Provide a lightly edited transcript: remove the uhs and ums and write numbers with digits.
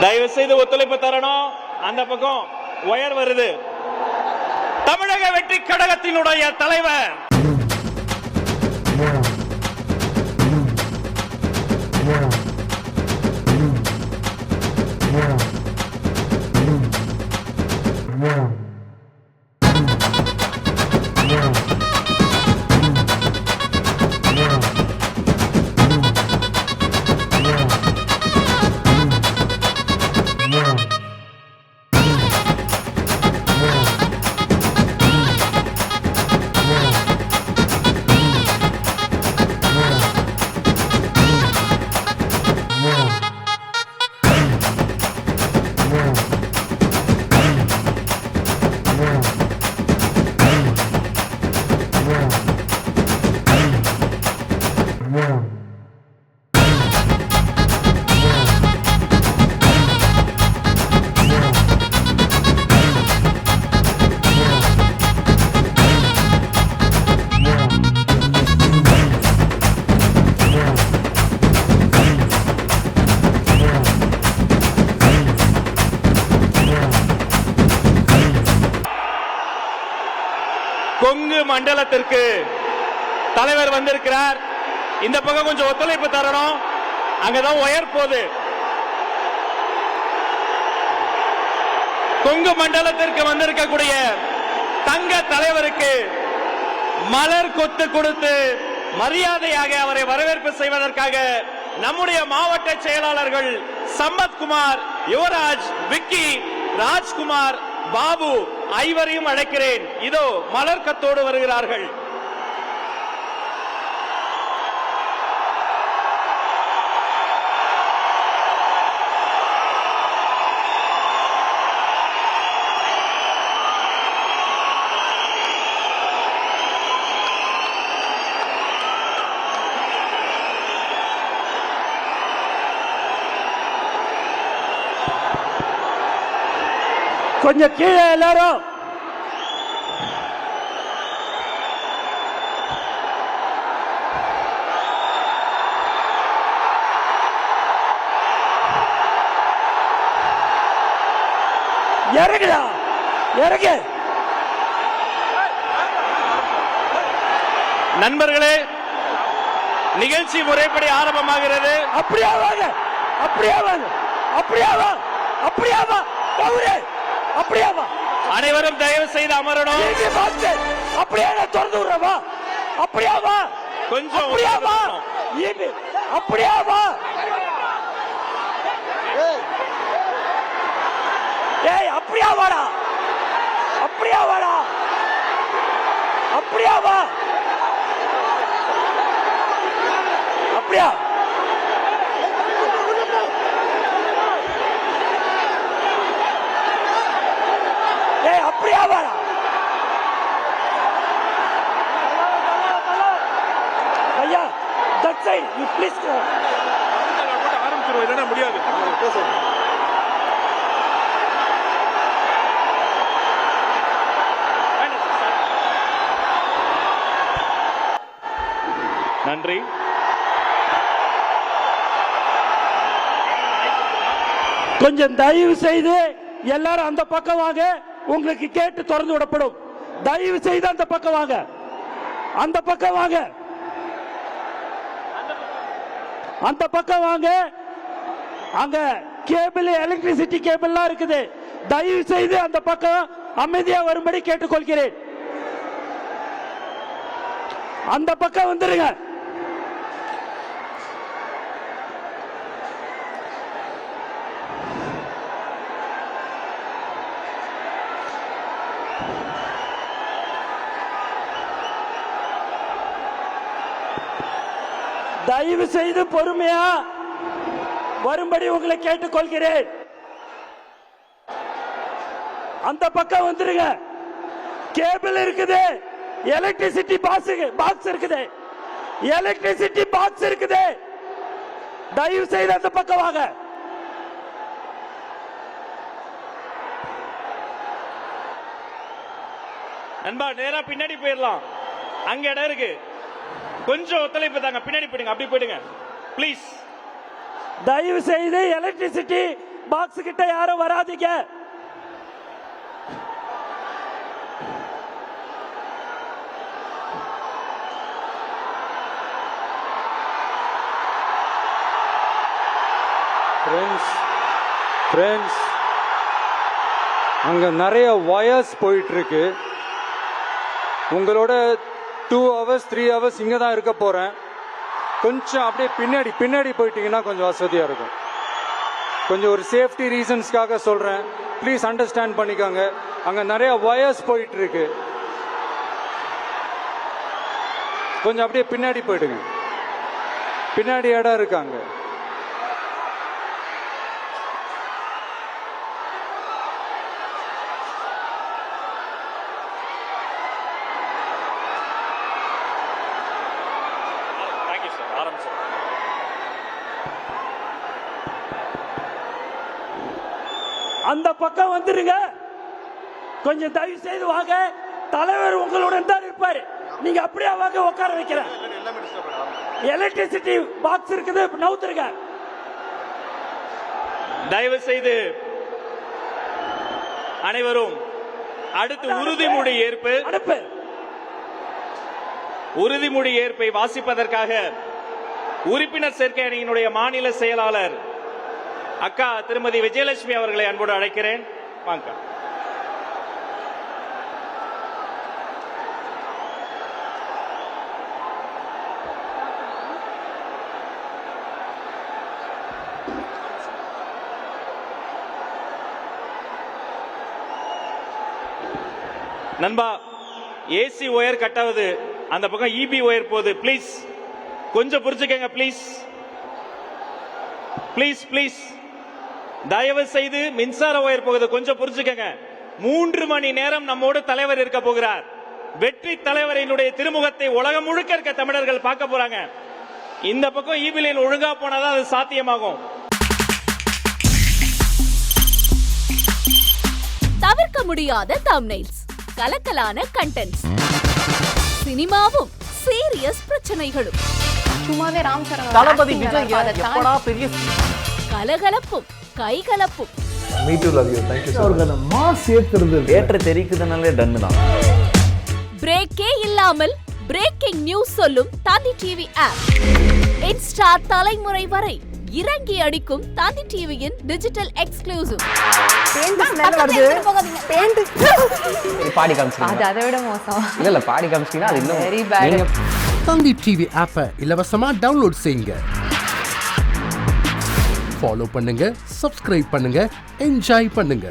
தயவு செய்து ஒத்துழைப்பு தரணும். அந்த பக்கம் ஒயர் வருது. தமிழக வெற்றி கழகத்தினுடைய தலைவர் கொங்கு மண்டலத்திற்கு தலைவர் வந்திருக்கிறார். இந்த பக்கம் கொஞ்சம் ஒத்துழைப்பு தரணும். அங்கதான் ஒயர் போகுது. கொங்கு மண்டலத்திற்கு வந்திருக்கக்கூடிய தங்க தலைவருக்கு மலர் கொத்து கொடுத்து மரியாதையாக அவரை வரவேற்பு செய்வதற்காக நம்முடைய மாவட்ட செயலாளர்கள் சம்பத்குமார், யுவராஜ், விக்கி, ராஜ்குமார், பாபு ஐவரையும் அழைக்கிறேன். இதோ மலர் கத்தோடு வருகிறார்கள். கொஞ்சம் கீழே எல்லாரும். இறங்குடா, இறங்கு. நண்பர்களே, நிகழ்ச்சி முறைப்படி ஆரம்பமாகிறது. அப்படியே வாங்க, அப்படியே வாங்க, அப்படியே வா, அப்படியே வா, அப்படியே வா. அனைவரும் தயவு செய்து அமரணும். அப்படியே திறந்து விடுறவா, அப்படியே வா, கொஞ்சம் அப்படியே வா, அப்படியே வா. ஏய், அப்படியே வாடா, அப்படியே வாடா, அப்படியே வா, அப்படியா. ஏய், அப்படியே வாடா. ஐயா, that side, you please go. ஆரம்பிச்சிருவோம், இல்லைன்னா முடியாது. நன்றி. கொஞ்சம் தயவு செய்து எல்லாரும் அந்த பக்கம் வாங்க. உங்களுக்கு கேட்டு திறந்து விடப்படும். தயவு செய்து அந்த பக்கம் வாங்க, அந்த பக்கம் வாங்க, அந்த பக்கம் வாங்க. அங்க கேபிள், எலக்ட்ரிசிட்டி கேபிள்லாம் இருக்குது. தயவு செய்து அந்த பக்கம் அமைதியா வரும்படி கேட்டுக்கொள்கிறேன். அந்த பக்கம் வந்துருங்க. தயவு செய்து பொறுமையா வரும்படி உங்களை கேட்டுக்கொள்கிறேன். அந்த பக்கம் வந்துருங்க. கேபிள் இருக்குது, எலக்ட்ரிசிட்டி பாக்ஸ் இருக்குது, எலக்ட்ரிசிட்டி பாக்ஸ் இருக்குது. தயவு செய்து அந்த பக்கம் வாங்க. நண்பா, நேரா பின்னாடி போயிடலாம். அங்க இடம் இருக்கு. கொஞ்சம் ஒத்துழைப்பு தாங்க. பின்னாடி போயிடுங்க, அப்படி போயிடுங்க ப்ளீஸ். தயவு செய்து எலக்ட்ரிசிட்டி பாக்ஸ் கிட்ட யாரும் வராதீங்க. ஃப்ரெண்ட்ஸ், அங்கே நிறைய வயர்ஸ் போயிட்டுருக்கு. உங்களோட 2 hours 3 hours இங்கே தான் இருக்க போகிறேன். கொஞ்சம் அப்படியே பின்னாடி போயிட்டீங்கன்னா கொஞ்சம் வசதியாக இருக்கும். கொஞ்சம் ஒரு சேஃப்டி ரீசன்ஸ்க்காக சொல்கிறேன், ப்ளீஸ் அண்டர்ஸ்டாண்ட் பண்ணிக்கோங்க. அங்கே நிறைய வயர்ஸ் போயிட்டுருக்கு. கொஞ்சம் அப்படியே பின்னாடி போயிடுங்க, பின்னாடி இடம் இருக்காங்க. Thank you sir. ஆரம்பிச்சு அந்த பக்கம் வந்துருங்க. கொஞ்சம் தயவு செய்து வாங்க. தலைவர் உங்களுடன் தான் இருப்பாரு. நீங்க அப்படியே வாங்க, உட்கார வைக்கிறேன். எலக்ட்ரிசிட்டி பாக்ஸ் இருக்குது, நவுத்துருங்க. தயவு செய்து அனைவரும் அடுத்து உறுதிமொழி ஏற்பு. அனுப்பு. உறுதிமொழி ஏற்பை வாசிப்பதற்காக உறுப்பினர் சேர்க்கை அணியினுடைய மாநில செயலாளர் அக்கா திருமதி விஜயலட்சுமி அவர்களை அன்போடு அழைக்கிறேன். வாங்க. நண்பா, ஏசி ஒயர் கட்டாவது, அந்த பக்கம் இபி ஒயர் போகுது. ப்ளீஸ் கொஞ்சம் புரிஞ்சுக்கங்க. ப்ளீஸ் ப்ளீஸ் ப்ளீஸ் தயவு செய்து மின்சார ஒயர் போகுது, கொஞ்சம் புரிஞ்சுக்கங்க. 3 மணி நேரம் நம்மோடு தலைவர் இருக்க போகிறார். வெற்றி தலைவரினுடைய திருமுகத்தை உலகம் முழுக்க இருக்க தமிழர்கள் பார்க்க போறாங்க. இந்த பக்கம் இபி லைன் ஒழுங்கா போனாதான் அது சாத்தியமாகும். தவிர்க்க முடியாத தம்ப்நெயில்ஸ், கலக்கலான கண்டென்ட்ஸ், சினிமாவும் சீரியஸ் பிரச்சனைகளும், சும்மாவே ராம் சரண் தளபதி விஜய் எப்படா பெரிய கலகலப்பும் கைகலப்பும். Me too love you. Thank you sir. அவருக்கு அந்த மாஸ் ஏத்துறது தேட்டர் தெரிக்குதுனாலே டன் தான். பிரேக்கே இல்லாமல் பிரேக்கிங் நியூஸ் சொல்லும் தந்தி டிவி ஆப். இன்ஸ்டா தலைமுறை வரை இறங்கி அடிக்கும் தந்தி டிவியின் டிஜிட்டல் எக்ஸ்க்ளூசிவ். பாடி காமிச்சிங்க. அது அதை விட மோசம். இல்ல பாடி காமிச்சிங்கன்னா அது இன்னும் வெரி பேட். தந்தி டிவி ஆப்பை இலவசமா டவுன்லோட் செய்யுங்க. ஃபாலோ பண்ணுங்க, சப்ஸ்கிரைப் பண்ணுங்க, என்ஜாய் பண்ணுங்க.